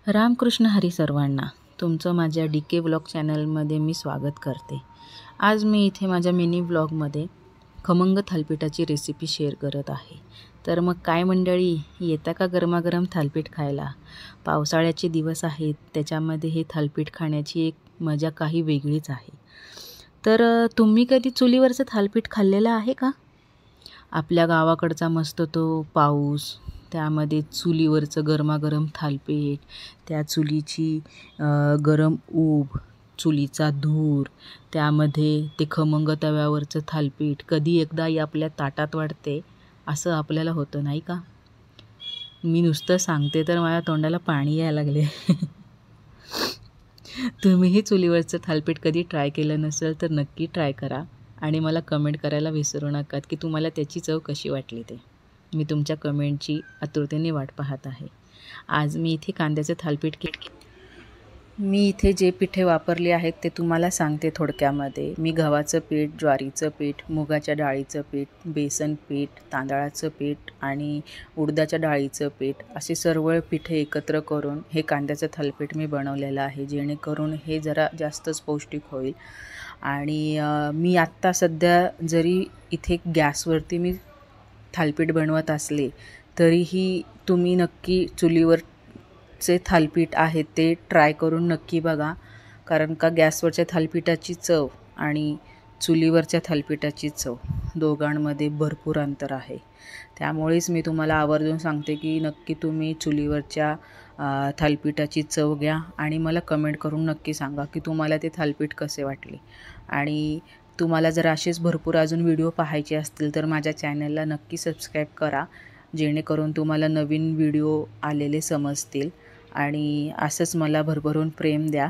रामकृष्ण हरी सर्वांना. तुमचं माझ्या DK व्लॉग चॅनलमध्ये मी स्वागत करते. आज मी इथे माझ्या मिनी व्लॉगमध्ये खमंग थालीपीठाची रेसिपी शेअर करत आहे. तर मग काय मंडळी, येता का गरमागरम थालीपीठ खायला? पावसाळ्याचे दिवस आहेत, त्याच्यामध्ये हे थालीपीठ खाण्याची एक मजा काही वेगळीच आहे. तर तुम्ही कधी चुलीवरचं थालीपीठ खाल्लेलं आहे का? आपल्या गावाकडचा मस्त तो पाऊस, त्यामध्ये चुलीवरचं गरमागरम थालीपीठ, त्या चुलीची गरम ऊब, चुलीचा धूर, त्यामध्ये ते खमंग तव्यावरचं थालीपीठ कधी एकदा आपल्या ताटात वाढते असं आपल्याला होतं नाही का? मी नुसतं सांगते तर माझ्या तोंडाला पाणी यायला लागले. तुम्हीही चुलीवरचं थालीपीठ कधी ट्राय केलं नसेल तर नक्की ट्राय करा आणि मला कमेंट करायला विसरू नका की तुम्हाला त्याची चव कशी वाटली ते. मी तुमच्या कमेंटची आतुरतेने वाट पाहत आहे. आज मी इथे कांद्याचे थालीपीठ मी इथे जे पिठे वापरले आहेत ते तुम्हाला सांगते थोडक्यामध्ये. मी गव्हाचं पीठ, ज्वारीचं पीठ, मुगाच्या डाळीचं पीठ, बेसन पीठ, तांदळाचं पीठ आणि उडदाच्या डाळीचं पीठ असे सर्व पिठे एकत्र करून हे कांद्याचं थालीपीठ मी बनवलेलं आहे, जेणेकरून हे जरा जास्तच पौष्टिक होईल. आणि मी आत्ता सध्या जरी इथे गॅसवरती मी थालीपीठ बनवत असले तरीही तुम्ही नक्की चुलीवरचे थालीपीठ आहे ते ट्राय करून नक्की बघा. कारण का गॅसवरच्या थालीपीठाची चव आणि चुलीवरच्या थालीपीठाची चव दोघांमध्ये भरपूर अंतर आहे. त्यामुळेच मी तुम्हाला आवर्जून सांगते की नक्की तुम्ही चुलीवरच्या थालीपीठाची चव घ्या आणि मला कमेंट करून नक्की सांगा की तुम्हाला ते थालीपीठ कसे वाटले. आणि तुम्हाला जर असेच भरपूर अजून व्हिडिओ पाहायचे असतील तर माझ्या चॅनलला नक्की सबस्क्राईब करा, जेणेकरून तुम्हाला नवीन व्हिडिओ आलेले समजतील. आणि असंच मला भरभरून प्रेम द्या.